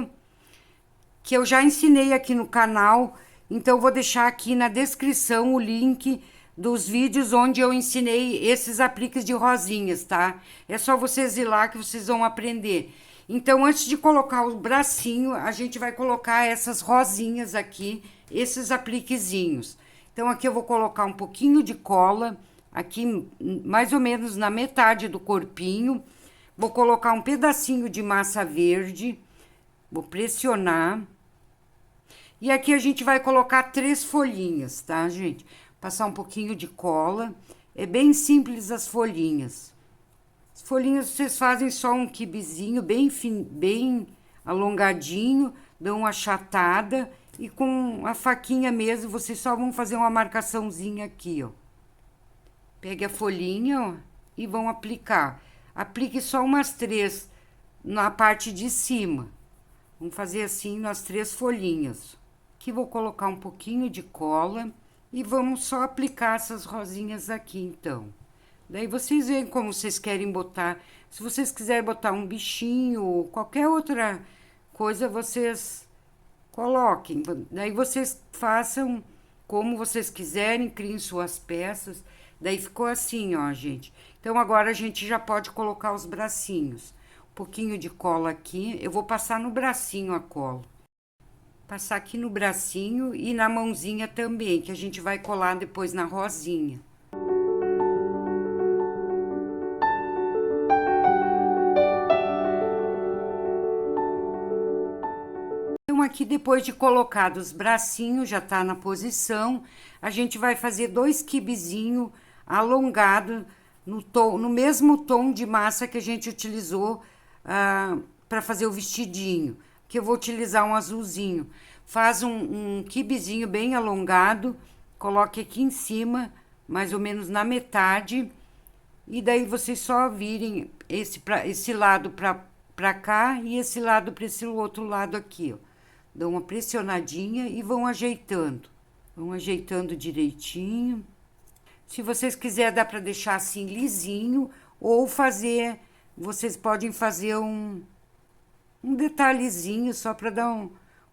que eu já ensinei aqui no canal. Então, eu vou deixar aqui na descrição o link dos vídeos onde eu ensinei esses apliques de rosinhas, tá? É só vocês ir lá que vocês vão aprender. Então, antes de colocar o bracinho, a gente vai colocar essas rosinhas aqui, esses apliquezinhos. Então, aqui eu vou colocar um pouquinho de cola, aqui mais ou menos na metade do corpinho. Vou colocar um pedacinho de massa verde, vou pressionar. E aqui a gente vai colocar 3 folhinhas, tá, gente? Passar um pouquinho de cola. É bem simples as folhinhas. As folhinhas vocês fazem só um quibezinho bem alongadinho, dão uma achatada e com a faquinha mesmo vocês só vão fazer uma marcaçãozinha aqui, ó. Pegue a folhinha, ó, e vão aplicar. Aplique só umas 3 na parte de cima. Vamos fazer assim nas 3 folhinhas. Aqui vou colocar um pouquinho de cola e vamos só aplicar essas rosinhas aqui, então. Daí vocês veem como vocês querem botar. Se vocês quiserem botar um bichinho ou qualquer outra coisa, vocês coloquem. Daí vocês façam como vocês quiserem, criem suas peças. Daí ficou assim, ó, gente. Então, agora a gente já pode colocar os bracinhos. Um pouquinho de cola aqui. Eu vou passar no bracinho a cola. Passar aqui no bracinho e na mãozinha também, que a gente vai colar depois na rosinha. aqui depois de colocar os bracinhos, já tá na posição, a gente vai fazer 2 quibezinhos alongados no mesmo tom de massa que a gente utilizou para fazer o vestidinho, que eu vou utilizar um azulzinho. Faz um quibezinho bem alongado, coloque aqui em cima, mais ou menos na metade, e daí vocês só virem esse lado para cá e esse lado para esse outro lado aqui, ó. Dão uma pressionadinha e vão ajeitando. Vão ajeitando direitinho. Se vocês quiserem, dá para deixar assim lisinho ou fazer, vocês podem fazer um detalhezinho só para dar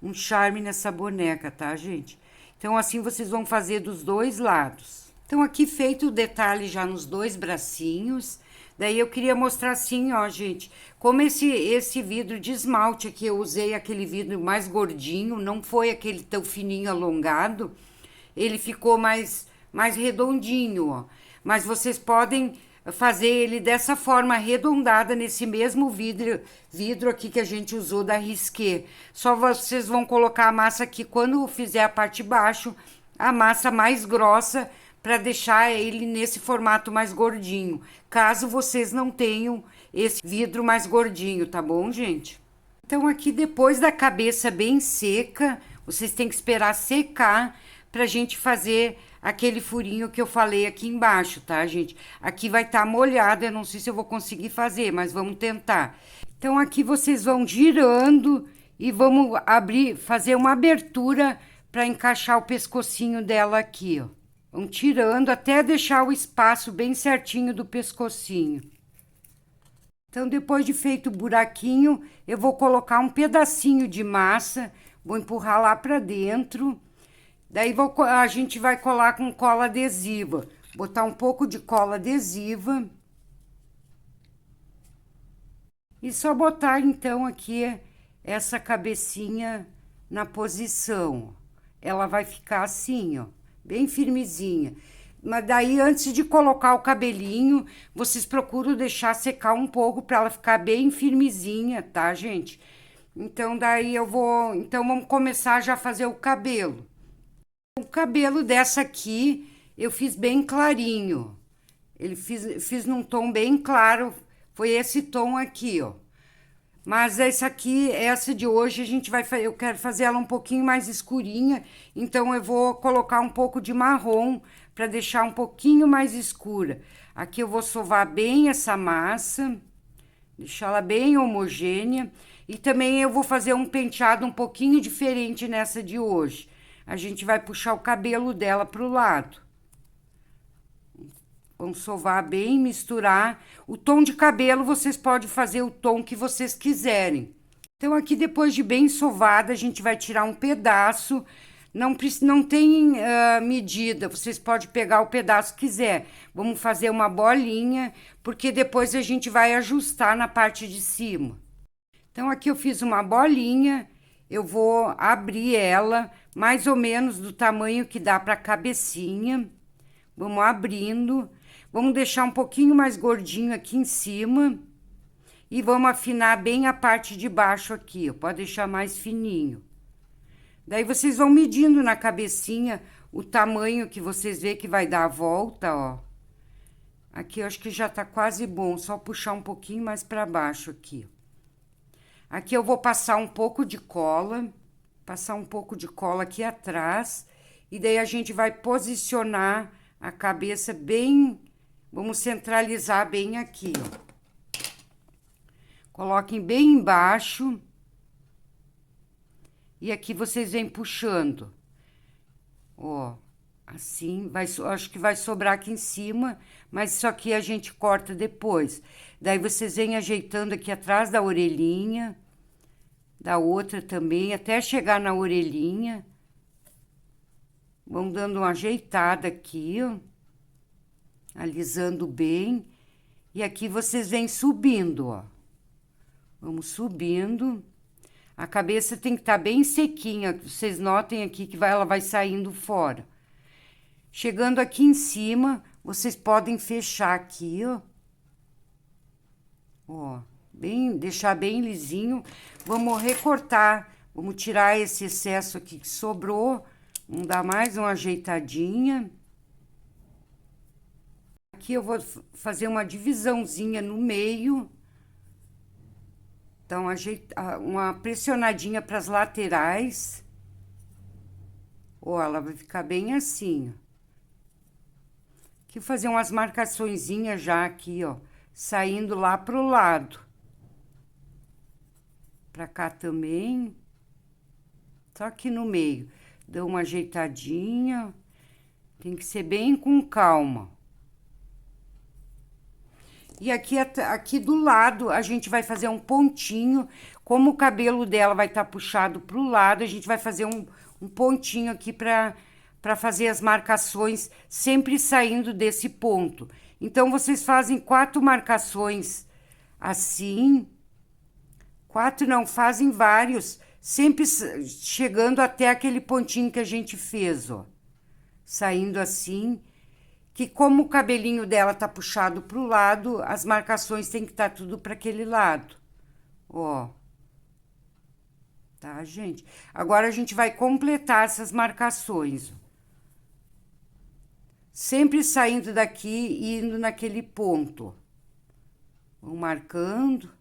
um charme nessa boneca, tá, gente? Então, assim vocês vão fazer dos dois lados. Então, aqui feito o detalhe já nos 2 bracinhos. Daí, eu queria mostrar assim, ó, gente, como esse vidro de esmalte aqui, eu usei aquele vidro mais gordinho, não foi aquele tão fininho alongado. Ele ficou mais redondinho, ó. Mas vocês podem fazer ele dessa forma arredondada nesse mesmo vidro aqui que a gente usou da Risqué. Só vocês vão colocar a massa aqui quando fizer a parte de baixo, a massa mais grossa para deixar ele nesse formato mais gordinho. Caso vocês não tenham esse vidro mais gordinho, tá bom, gente? Então aqui depois da cabeça bem seca, vocês têm que esperar secar pra gente fazer aquele furinho que eu falei aqui embaixo, tá, gente? Aqui vai estar molhado, eu não sei se eu vou conseguir fazer, mas vamos tentar. Então, aqui vocês vão girando e vamos fazer uma abertura para encaixar o pescocinho dela aqui, ó. Vão tirando até deixar o espaço bem certinho do pescocinho. Então, depois de feito o buraquinho, eu vou colocar um pedacinho de massa, vou empurrar lá para dentro. Daí, a gente vai colar com cola adesiva. Botar um pouco de cola adesiva. E só botar, então, aqui essa cabecinha na posição. Ela vai ficar assim, ó, bem firmezinha. Mas daí, antes de colocar o cabelinho, vocês procuram deixar secar um pouco para ela ficar bem firmezinha, tá, gente? Então, daí então, vamos começar já a fazer o cabelo. O cabelo dessa aqui, eu fiz bem clarinho. Fiz num tom bem claro, foi esse tom aqui, ó. Mas essa de hoje, eu quero fazer ela um pouquinho mais escurinha, então eu vou colocar um pouco de marrom para deixar um pouquinho mais escura. Aqui eu vou sovar bem essa massa, deixar ela bem homogênea, e também eu vou fazer um penteado um pouquinho diferente nessa de hoje. A gente vai puxar o cabelo dela pro lado. Vamos sovar bem, misturar. O tom de cabelo, vocês podem fazer o tom que vocês quiserem. Então, aqui, depois de bem sovada, a gente vai tirar um pedaço. Não tem medida, vocês podem pegar o pedaço que quiser. Vamos fazer uma bolinha, porque depois a gente vai ajustar na parte de cima. Então, aqui eu fiz uma bolinha, eu vou abrir ela, mais ou menos do tamanho que dá para a cabecinha. Vamos abrindo. Vamos deixar um pouquinho mais gordinho aqui em cima. E vamos afinar bem a parte de baixo aqui, ó. Pode deixar mais fininho. Daí, vocês vão medindo na cabecinha o tamanho que vocês vê que vai dar a volta, ó. Aqui eu acho que já tá quase bom, só puxar um pouquinho mais para baixo aqui. Aqui eu vou passar um pouco de cola aqui atrás. E daí, a gente vai posicionar a cabeça bem... Vamos centralizar bem aqui, ó. Coloquem bem embaixo. E aqui vocês vêm puxando. Ó, assim, acho que vai sobrar aqui em cima, mas isso aqui a gente corta depois. Daí, vocês vêm ajeitando aqui atrás da orelhinha, da outra também, até chegar na orelhinha. Vão dando uma ajeitada aqui, ó. Alisando bem. E aqui vocês vêm subindo, ó. Vamos subindo. A cabeça tem que estar bem sequinha. Vocês notem aqui que ela vai saindo fora. Chegando aqui em cima, vocês podem fechar aqui, ó. Ó, deixar bem lisinho. Vamos recortar Vamos tirar esse excesso aqui que sobrou. Vamos dar mais uma ajeitadinha. Aqui eu vou fazer uma divisãozinha no meio. Então, uma pressionadinha para as laterais. Ó, ela vai ficar bem assim, ó. Aqui fazer umas marcaçõezinhas já aqui, ó, saindo lá pro lado. Pra cá também. Só aqui no meio. Dou uma ajeitadinha. Tem que ser bem com calma. E aqui do lado, a gente vai fazer um pontinho. Como o cabelo dela vai estar puxado pro lado, a gente vai fazer um pontinho aqui para fazer as marcações, sempre saindo desse ponto. Então, vocês fazem 4 marcações assim. 4 não, fazem vários, sempre chegando até aquele pontinho que a gente fez, ó. Saindo assim, que como o cabelinho dela tá puxado pro lado, as marcações tem que estar tudo para aquele lado, ó. Tá, gente? Agora a gente vai completar essas marcações. Sempre saindo daqui e indo naquele ponto. Vão marcando.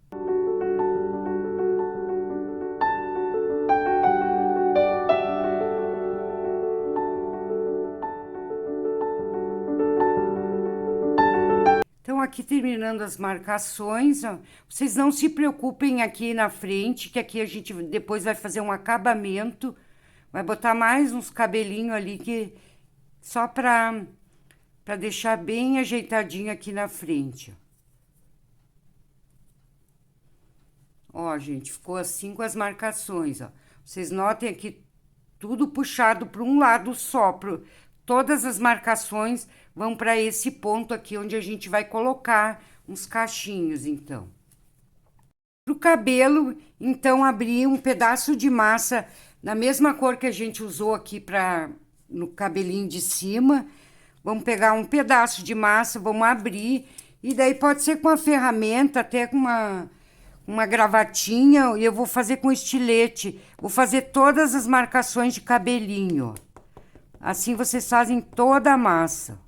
Então, aqui terminando as marcações, ó, vocês não se preocupem aqui na frente, que aqui a gente depois vai fazer um acabamento, vai botar mais uns cabelinhos ali, que só para deixar bem ajeitadinho aqui na frente. Ó, gente, ficou assim com as marcações, ó. Vocês notem aqui tudo puxado para um lado só, todas as marcações vão para esse ponto aqui, onde a gente vai colocar uns cachinhos, então. Pro cabelo, então, abrir um pedaço de massa na mesma cor que a gente usou aqui no cabelinho de cima. Vamos pegar um pedaço de massa, vamos abrir, e daí pode ser com a ferramenta, até com uma gravatinha, e eu vou fazer com estilete. Vou fazer todas as marcações de cabelinho, ó. Assim vocês fazem toda a massa.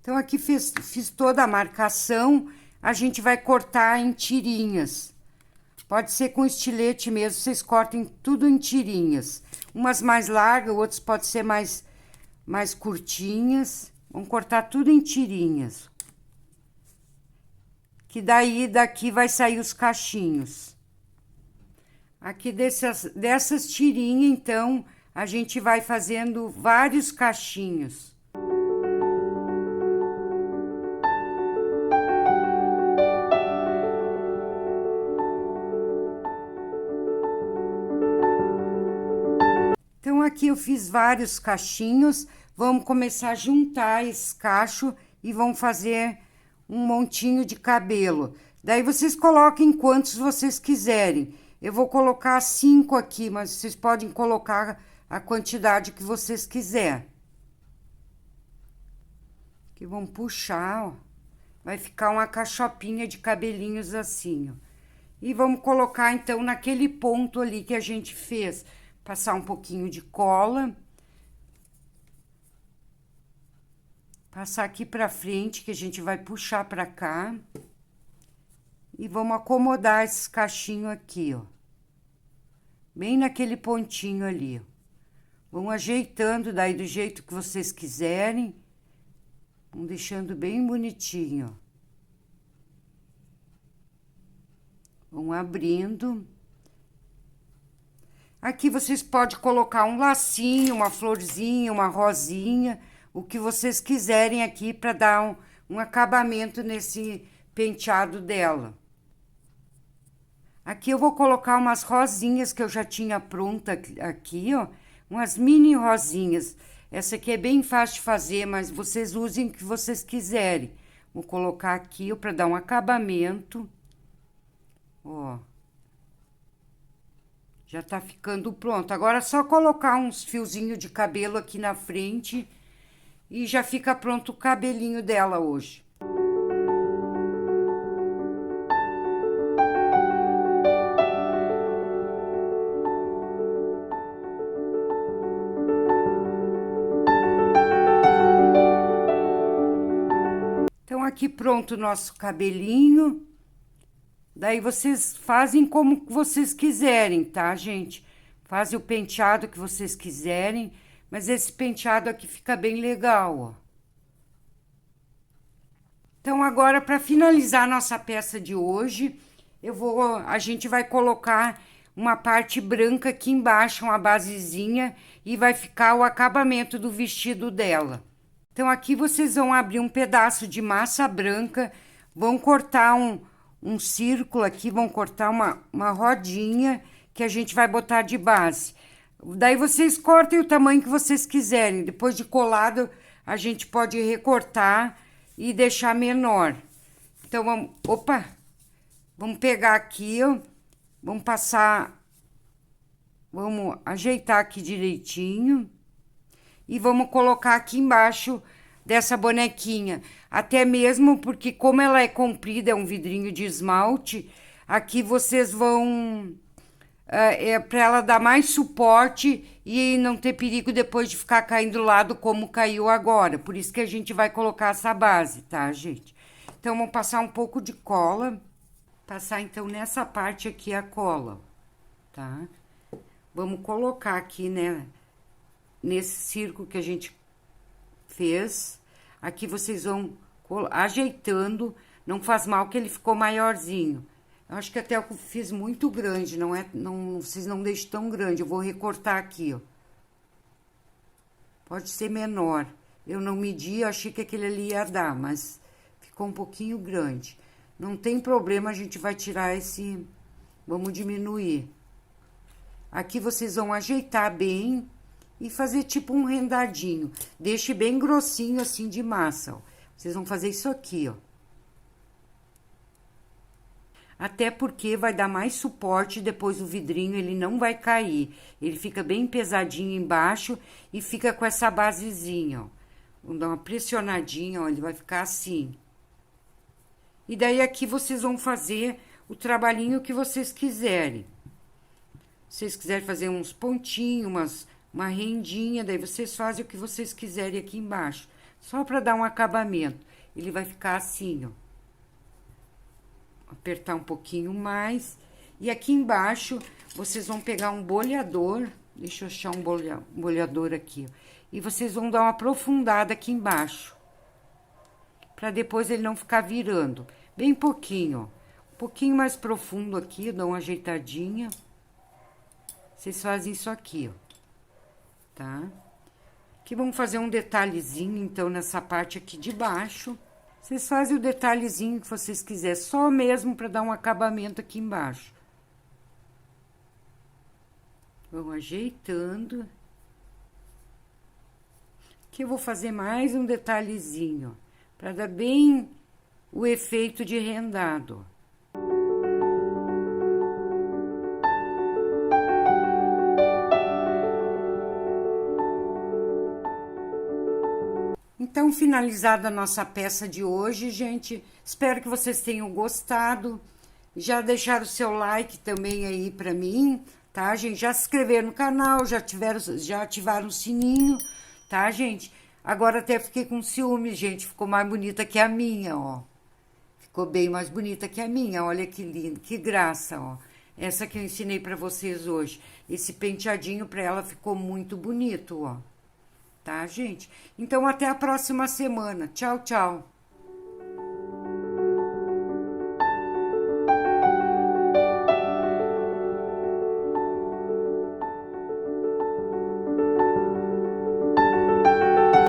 Então, aqui fiz toda a marcação. A gente vai cortar em tirinhas. Pode ser com estilete mesmo, vocês cortem tudo em tirinhas. Umas mais largas, outras pode ser mais curtinhas. Vamos cortar tudo em tirinhas. Que daí, daqui vai sair os cachinhos. Aqui dessas tirinhas, então, a gente vai fazendo vários cachinhos. Então, aqui eu fiz vários cachinhos. Vamos começar a juntar esse cacho e vamos fazer um montinho de cabelo. Daí, vocês coloquem quantos vocês quiserem. Eu vou colocar 5 aqui, mas vocês podem colocar a quantidade que vocês quiserem. Aqui vamos puxar, ó. Vai ficar uma cachopinha de cabelinhos assim, ó. E vamos colocar, então, naquele ponto ali que a gente fez. Passar um pouquinho de cola. Passar aqui pra frente, que a gente vai puxar pra cá. E vamos acomodar esses cachinhos aqui, ó. Bem naquele pontinho ali, ó. Vão ajeitando daí do jeito que vocês quiserem. Vão deixando bem bonitinho, ó. Vão abrindo. Aqui vocês podem colocar um lacinho, uma florzinha, uma rosinha, o que vocês quiserem aqui para dar um acabamento nesse penteado dela. Aqui eu vou colocar umas rosinhas que eu já tinha pronta aqui, ó. Umas mini rosinhas. Essa aqui é bem fácil de fazer, mas vocês usem o que vocês quiserem. Vou colocar aqui, ó, para dar um acabamento. Ó. Já tá ficando pronto. Agora é só colocar uns fiozinhos de cabelo aqui na frente e já fica pronto o cabelinho dela hoje. Então, aqui pronto o nosso cabelinho. Daí, vocês fazem como vocês quiserem, tá, gente? Fazem o penteado que vocês quiserem, mas esse penteado aqui fica bem legal, ó. Então, agora, para finalizar a nossa peça de hoje, a gente vai colocar uma parte branca aqui embaixo, uma basezinha, e vai ficar o acabamento do vestido dela. Então, aqui vocês vão abrir um pedaço de massa branca, vão cortar um círculo aqui, vão cortar uma rodinha que a gente vai botar de base. Daí, vocês cortem o tamanho que vocês quiserem. Depois de colado, a gente pode recortar e deixar menor. Então, vamos pegar aqui, ó, vamos ajeitar aqui direitinho e vamos colocar aqui embaixo dessa bonequinha. Até mesmo porque, como ela é comprida, é um vidrinho de esmalte, aqui vocês vão... para ela dar mais suporte e não ter perigo depois de ficar caindo do lado como caiu agora. Por isso que a gente vai colocar essa base, tá, gente? Então, vamos passar um pouco de cola. Passar, então, nessa parte aqui a cola, tá? Vamos colocar aqui, né, nesse círculo que a gente fez. Aqui vocês vão ajeitando. Não faz mal que ele ficou maiorzinho. Eu acho que até eu fiz muito grande, vocês não deixem tão grande. Eu vou recortar aqui, ó. Pode ser menor. Eu não medi, eu achei que aquele ali ia dar, mas ficou um pouquinho grande. Não tem problema, a gente vai tirar esse... Vamos diminuir. Aqui vocês vão ajeitar bem e fazer tipo um rendadinho. Deixe bem grossinho assim de massa, ó. Vocês vão fazer isso aqui, ó. Até porque vai dar mais suporte, depois o vidrinho ele não vai cair. Ele fica bem pesadinho embaixo e fica com essa basezinha, ó. Vamos dar uma pressionadinha, ó, ele vai ficar assim. E daí aqui vocês vão fazer o trabalhinho que vocês quiserem. Se vocês quiserem fazer uns pontinhos, uma rendinha, daí vocês fazem o que vocês quiserem aqui embaixo. Só para dar um acabamento. Ele vai ficar assim, ó. Apertar um pouquinho mais. E aqui embaixo, vocês vão pegar um boleador. Deixa eu achar um boleador aqui, ó. E vocês vão dar uma aprofundada aqui embaixo. Pra depois ele não ficar virando. Bem pouquinho, ó. Um pouquinho mais profundo aqui, dá uma ajeitadinha. Vocês fazem isso aqui, ó. Tá? Aqui vamos fazer um detalhezinho, então, nessa parte aqui de baixo. Vocês fazem o detalhezinho que vocês quiserem, só mesmo para dar um acabamento aqui embaixo. Vão ajeitando. Aqui eu vou fazer mais um detalhezinho, para dar bem o efeito de rendado. Então, finalizada a nossa peça de hoje, gente, espero que vocês tenham gostado. Já deixaram o seu like também aí pra mim, tá, gente? Já se inscreveram no canal, já ativaram o sininho, tá, gente? Agora até fiquei com ciúme, gente, ficou mais bonita que a minha, ó. Ficou bem mais bonita que a minha, olha que lindo, que graça, ó. Essa que eu ensinei pra vocês hoje. Esse penteadinho pra ela ficou muito bonito, ó. Tá, gente? Então, até a próxima semana. Tchau, tchau.